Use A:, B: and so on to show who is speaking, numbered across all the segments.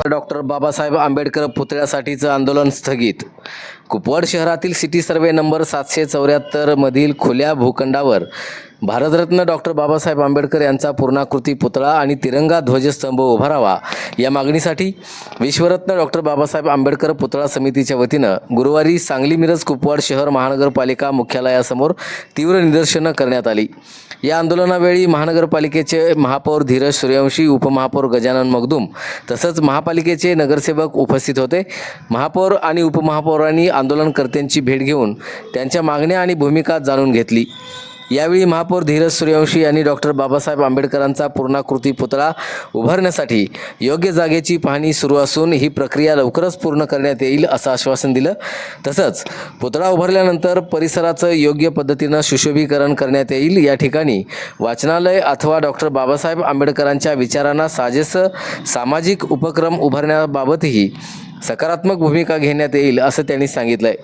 A: Doctor Babasaheb Ambedkar पुतळ्यासाठीचं आंदोलन स्थगित. कुपवाड शहरातील सिटी सर्वे नंबर 774 मधील खुल्या भूखंडावर भारतरत्न डॉक्टर बाबासाहेब आंबेडकर यांचा पूर्णाकृती पुतळा आणि तिरंगा ध्वजस्तंभ उभारावा या मागणीसाठी विश्वरत्न डॉक्टर बाबासाहेब आंबेडकर पुतळा समितीच्या वतीनं गुरुवारी सांगली मिरज कुपवाड शहर महानगरपालिका मुख्यालयासमोर तीव्र निदर्शनं करण्यात आली. या आंदोलनावेळी महानगरपालिकेचे महापौर धीरज सूर्यवंशी, उपमहापौर गजानन मगदूम तसंच महापालिकेचे नगरसेवक उपस्थित होते. महापौर आणि उपमहापौरांनी आंदोलनकर्त्यांची भेट घेऊन त्यांच्या मागण्या आणि भूमिका जाणून घेतली. यावेळी महापौर धीरज सूर्यवंशी यांनी डॉक्टर बाबासाहेब आंबेडकरांचा पूर्णाकृती पुतळा उभारण्यासाठी योग्य जागेची पाहणी सुरू असून ही प्रक्रिया लवकरच पूर्ण करण्यात येईल असं आश्वासन दिलं. तसंच पुतळा उभारल्यानंतर परिसराचं योग्य पद्धतीनं सुशोभीकरण करण्यात येईल. या ठिकाणी वाचनालय अथवा डॉक्टर बाबासाहेब आंबेडकरांच्या विचारांना साजेसं सामाजिक उपक्रम उभारण्याबाबतही सकारात्मक भूमिका घेण्यात येईल असं त्यांनी सांगितलंय.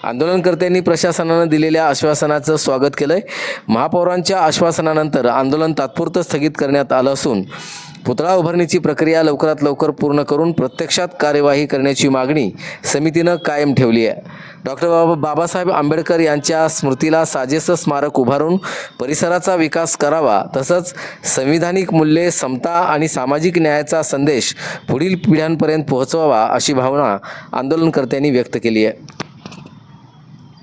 A: आंदोलनकर्त्यांनी प्रशासनानं दिलेल्या आश्वासनाचं स्वागत केलंय. महापौरांच्या आश्वासनानंतर आंदोलन तात्पुरतं स्थगित करण्यात आलं असून पुतळा उभारणीची प्रक्रिया लवकरात लवकर पूर्ण करून प्रत्यक्षात कार्यवाही करण्याची मागणी समितीनं कायम ठेवली आहे. डॉक्टर बाबासाहेब आंबेडकर यांच्या स्मृतीला साजेसं स्मारक उभारून परिसराचा विकास करावा. तसंच संविधानिक मूल्ये, समता आणि सामाजिक न्यायाचा संदेश पुढील पिढ्यांपर्यंत पोहोचवावा अशी भावना आंदोलनकर्त्यांनी व्यक्त केली आहे.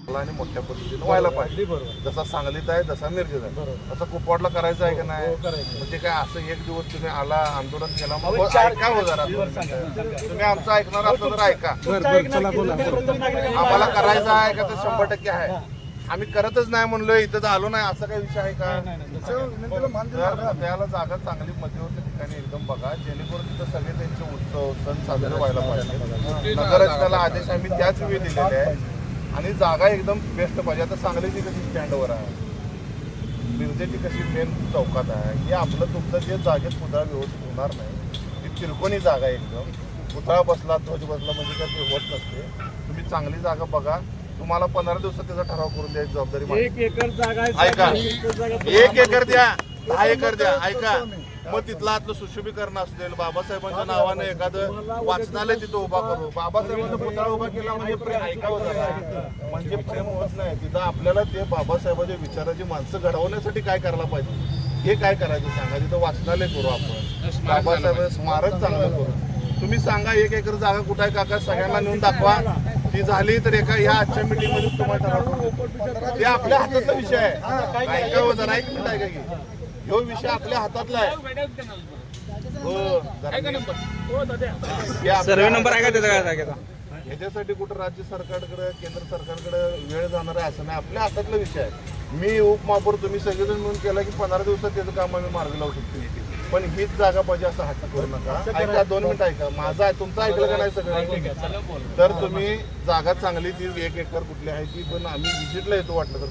B: आणि मोठ्या पद्धतीने व्हायला पाहिजे. जसा सांगलीत आहे तसा मिरजेत आहे, असं कुपवाडला करायचं आहे की नाही? म्हणजे काय असं एक दिवस तुम्ही आला आंदोलन केला मग ऐका हो जरा. तुम्ही आमचं ऐकणार असलं तर ऐका. आम्हाला करायचं आहे का तर 100% आहे. आम्ही करतच नाही म्हणलो इथं आलो नाही असं काही विषय आहे का? त्याला जागा चांगली मध्यवर्ती ठिकाणी एकदम बघा जेणेकरून तिथं सगळे त्यांचे उत्सव सण साजरे व्हायला पाहिजे. नगराध्यक्षाला आदेश आम्ही त्याच वेळी दिलेले आहे आणि जागा एकदम बेस्ट पाहिजे. आता सांगलीची कशी स्टँडवर आहे, मिरजेची कशी मेन चौकात आहे, हे आपलं तुमचं जे जागेत पुतळा व्यवस्थित होणार नाही. ती तिरकोणी जागा आहे एकदम. पुतळा बसला ध्वज बसला म्हणजे काय ते होत नसते. तुम्ही चांगली जागा बघा. तुम्हाला 15 दिवसात त्याचा ठराव करून द्यायची जबाबदारी.
C: 1 एकर जागा आहे.
B: ऐका, 1 एकर द्या, 10 एकर द्या. ऐका, मग तिथलं आतलं सुशोभीकरण असेल, बाबासाहेबांच्या नावाने एखादं वाचनालय तिथं उभा करू. बाबासाहेबांचा पुतळा उभा केला म्हणजे ऐकावं जरा. म्हणजे प्रेम होत नाही तिथं. आपल्याला ते बाबासाहेबांच्या विचाराची माणसं घडवण्यासाठी काय करायला पाहिजे हे काय करायचं सांगा. तिथं वाचनालय करू आपण, बाबासाहेब स्मारक चांगलं करू. तुम्ही सांगा 1 एकर जागा कुठं आहे काका, सगळ्यांना नेऊन दाखवा. ती झाली तर एका ह्या आजच्या मीटिंग मध्ये तुम्हाला ठराव ते आपल्या हातातला विषय आहे. ऐकावं जरा. 1 मिनिट ऐका की, ह्यो विषय आपल्या हातातला आहे.
C: सर्वे नंबर आहे का त्याचा?
B: ह्याच्यासाठी कुठं राज्य सरकारकडे केंद्र सरकारकडे वेळ जाणार आहे असं नाही. आपल्या हातातला विषय आहे. मी उपमहापौर तुम्ही सगळेजण मिळून केला की 15 दिवसात त्याचं काम आम्ही मार्गी लावू शकतो. पण हीच जागा पाहिजे असं हट्ट करू नका. ऐका, 2 मिनिट ऐका. माझा आहे तुमचं ऐकलं का नाही सगळं? तर तुम्ही जागा चांगली ती 1 एकर कुठली आहे ती पण आम्ही व्हिजिटला येतो वाटलं तर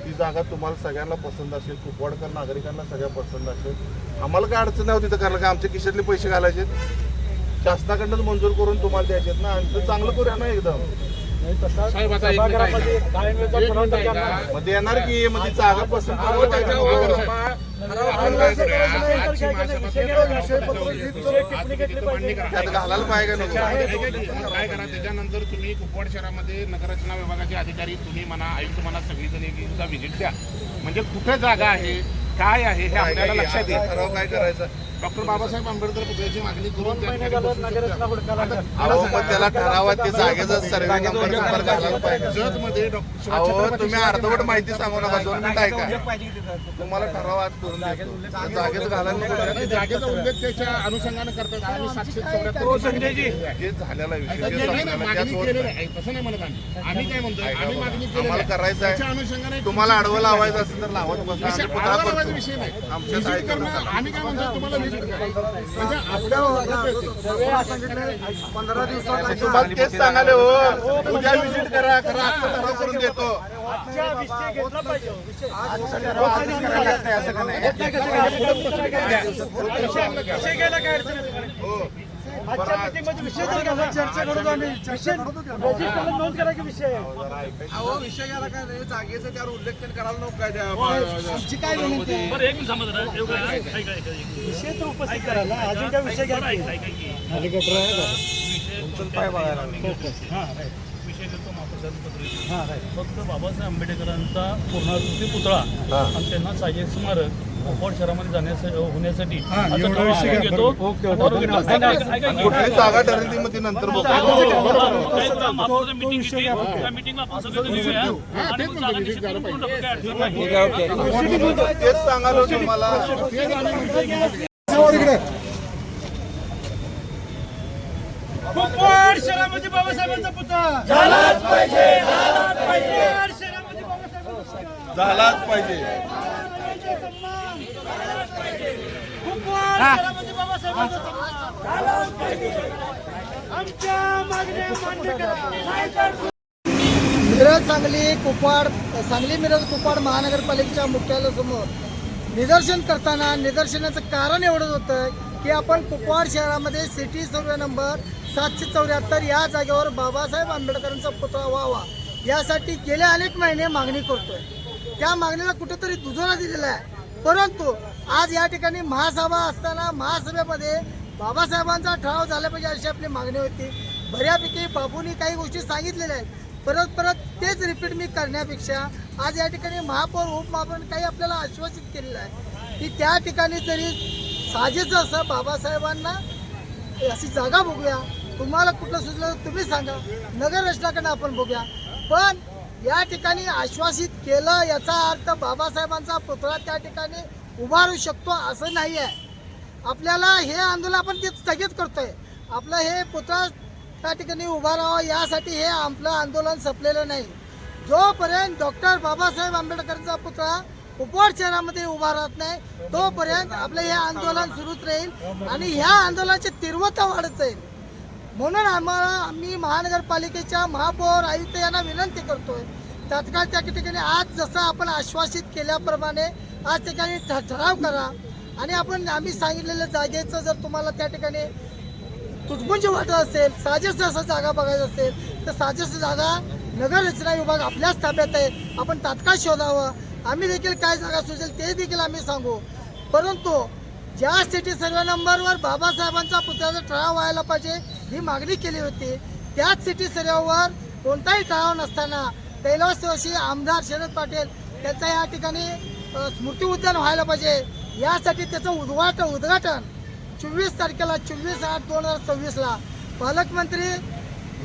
B: ती जागा तुम्हाला सगळ्यांना पसंत असेल, कुपवाडकर नागरिकांना सगळ्या पसंत असेल. आम्हाला काय अडचण नाही तिथं करायला. का आमच्या खिशातले पैसे घालायचे शासनाकडनंच मंजूर करून तुम्हाला द्यायचे ना. आणि ते चांगलं करूया ना एकदम. मध्ये येणार की मध्ये जागा पसंत घालायला पाहिजे नको
D: काय करा. त्याच्यानंतर तुम्ही कुपवाड शहरामध्ये नगररचना विभागाचे अधिकारी तुम्ही म्हणा, आयुक्त म्हणा, सगळीजण एकदा व्हिजिट द्या. म्हणजे कुठे जागा आहे, काय आहे हे आपल्याला लक्षात येईल.
B: ठराव काय करायचं.
D: डॉक्टर बाबासाहेब आंबेडकर पुतळ्याची मागणी करून
B: त्याला ठरावात ते जागेचा सर्वे नंबर घालायला पाहिजे. तुम्ही अर्धवट माहिती सांगू नका. 2 मिनिट ऐका. तुम्हाला ठराव आज करून देतो. जागेचं घालायला
D: जागेचा उल्लेख त्याच्या अनुषंगाने करतात. आम्ही 774
B: हे झालेला विषय
D: मागणी केलेलं आहे. तसं नाही म्हणत आम्ही काय म्हणतो, आम्ही मागणी
B: आम्हाला करायचं आहे.
D: अनुषंगाने
B: तुम्हाला आडवं लावायचं असेल तर लावत बसा.
D: विषय नाही.
B: आमच्या
D: आम्ही काय म्हणतो तुम्हाला म्हणजे
B: तुम्हाला तेच सांगाले हो. उद्या व्हिजिट करा. खरं आजचा ठराव करून देतो.
E: आजच्या मीटिंगमध्ये विषय तर घ्या, चर्चा करू आम्ही रजिस्टरला नोंद करा की विषय आहे.
C: अहो विषय घ्यायला काय नाही, जागेचं त्यावर उल्लेख करायला नको काय त्या
E: आमची काय विनंती आहे? विषय तर उपस्थित करायला अजून काय विषय घ्या की?
C: तुमचं पाय बघायला
F: फक्त बाबासाहेब आंबेडकरांचा पूर्णाकृती पुतळा आणि त्यांना साजे स्मारक कोपवाड शहरामध्ये होण्यासाठी असं ठरवून घेतो.
B: कुठली जागा ठरेल ती मग ती नंतर
F: मीटिंगला आपण सगळे येऊया आणि मग जागा निश्चित करून टाकू. काय अडचण नाही.
B: तेच सांगालो तुम्हाला.
E: कुपवाड शहरामध्ये बाबासाहेबांचा पुतळा झालाच पाहिजे. कुपवाड शहरामध्ये बाबासाहेबांचा पुतळा
B: झालाच पाहिजे.
E: कुपवाड शहरामध्ये बाबासाहेबांचा पुतळा झालाच पाहिजे. आमच्या मागण्या मान्य करा. मिरज सांगली कुपवाड सांगली मिरज कुपवाड महानगरपालिकेच्या मुख्यालयासमोर निदर्शन करताना निदर्शनाचं कारण एवढंच होतं की आपण कुपवाड शहरामध्ये सिटी सर्वे नंबर 774 या जागेवर बाबासाहेब आंबेडकरांचा पुतळा व्हावा यासाठी गेले अनेक महिने मागणी करतोय. त्या मागणीला कुठेतरी दुजोरा दिलेला आहे, परंतु आज या ठिकाणी महासभा असताना महासभेमध्ये बाबासाहेबांचा ठराव झाला पाहिजे अशी आपली मागणी होती. बऱ्यापैकी बाबूंनी काही गोष्टी सांगितलेल्या आहेत, परत तेच रिपीट मी करण्यापेक्षा आज या ठिकाणी महापौर उपमहापौर काही आपल्याला आश्वासित केलेलं आहे की त्या ठिकाणी जरी साजेचं असं बाबासाहेबांना अशी जागा बघूया. तुम्हाला कुठलं सुचलं तर तुम्ही सांगा, नगर रचनाकडनं आपण बघूया. पण या ठिकाणी आश्वासित केलं याचा अर्थ बाबासाहेबांचा पुतळा त्या ठिकाणी उभारू शकतो असं नाही आहे. आपल्याला हे आंदोलन आपण ते स्थगित करतोय. आपलं हे पुतळा त्या ठिकाणी उभा राहावा यासाठी हे आपलं आंदोलन संपलेलं नाही. जोपर्यंत डॉक्टर बाबासाहेब आंबेडकरांचा पुतळा कुपवाड शहरामध्ये उभा राहत नाही तोपर्यंत आपलं हे आंदोलन सुरूच राहील आणि ह्या आंदोलनाची तीव्रता वाढत जाईल. म्हणून आम्ही महानगरपालिकेच्या महापौर आयुक्त यांना विनंती करतोय तात्काळ त्या ठिकाणी आज जसं आपण आश्वासित केल्याप्रमाणे आज ठिकाणी ठराव करा आणि आम्ही सांगितलेल्या जागेचं जर तुम्हाला त्या ठिकाणी तुटपुंज वाटत असेल, साजेस असं जागा बघायचं असेल तर साजेस जागा नगर रचना विभाग आपल्याच ताब्यात आहे, आपण तात्काळ शोधावं. आम्ही देखील काय जागा सुचेल ते देखील आम्ही सांगू. परंतु ज्या सिटी सर्वे नंबरवर बाबासाहेबांचा पुतळ्याचा ठराव व्हायला पाहिजे ही मागणी केली होती, त्याच सिटी सर्वेवर कोणताही ठराव नसताना कैलासवासी आमदार शरद पाटील त्यांचा या ठिकाणी स्मृती उद्यान व्हायला पाहिजे यासाठी त्याचं उद्घाटन 24 तारखेला 24/8/2026 पालकमंत्री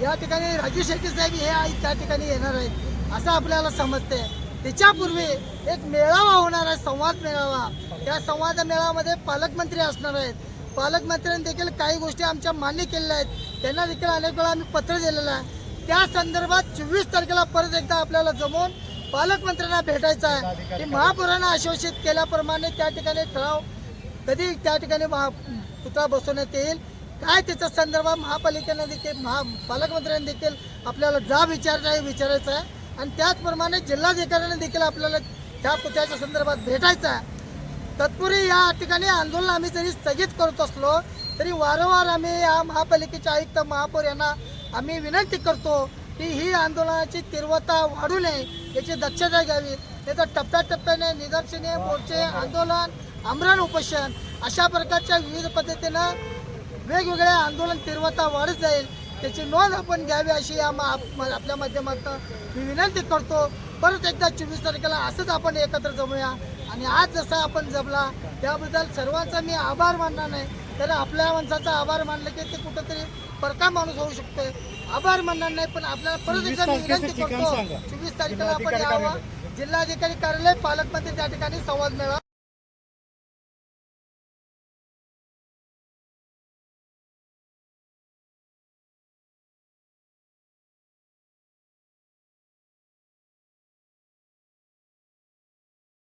E: या ठिकाणी राजू शेट्टी साहेब हे त्या ठिकाणी येणार आहेत असं आपल्याला समजते. त्याच्यापूर्वी एक मेळावा होणार आहे, संवाद मेळावा. त्या संवाद मेळाव्यामध्ये पालकमंत्री असणार आहेत. पालकमंत्र्यांनी देखील काही गोष्टी आमच्या मान्य केलेल्या आहेत, त्यांना देखील अनेक वेळा आम्ही पत्र दिलेलं आहे. त्या संदर्भात 24 तारखेला परत एकदा आपल्याला जमून पालकमंत्र्यांना भेटायचं आहे की महापौरांना आश्वासित केल्याप्रमाणे त्या ठिकाणी ठराव कधी त्या ठिकाणी पुतळा बसवण्यात येईल, काय त्याच्या संदर्भात महापालिकेनं देखील पालकमंत्र्यांनी देखील आपल्याला जाब विचारायचं आहे आणि त्याचप्रमाणे जिल्हाधिकाऱ्यांना देखील आपल्याला त्या पुतळ्याच्या संदर्भात भेटायचं आहे. तत्पूर्वी या ठिकाणी आंदोलन आम्ही जरी स्थगित करत असलो तरी वारंवार आम्ही या महापालिकेचे आयुक्त महापौर यांना आम्ही विनंती करतो की ही आंदोलनाची तीव्रता वाढू नये याची दक्षता घ्यावी. त्याचं टप्प्याटप्प्याने निदर्शने, मोर्चे, आंदोलन, आमरण उपोषण अशा प्रकारच्या विविध पद्धतीनं वेगवेगळ्या आंदोलन तीव्रता वाढत जाईल त्याची नोंद आपण घ्यावी अशी आपल्या माध्यमातून मी विनंती करतो. परत एकदा 24 तारखेला असंच आपण एकत्र जमूया आणि आज जसा आपण जमला त्याबद्दल सर्वांचा मी आभार मानणार नाही, तर आपल्या माणसाचा आभार मानलं की ते कुठंतरी परका माणूस होऊ शकतोय. आभार मानणार नाही, पण आपल्याला परत एकदा मी विनंती करतो 24 तारखेला आपण यावं. जिल्हाधिकारी कार्यालय, पालकमंत्री त्या ठिकाणी संवाद मेळावा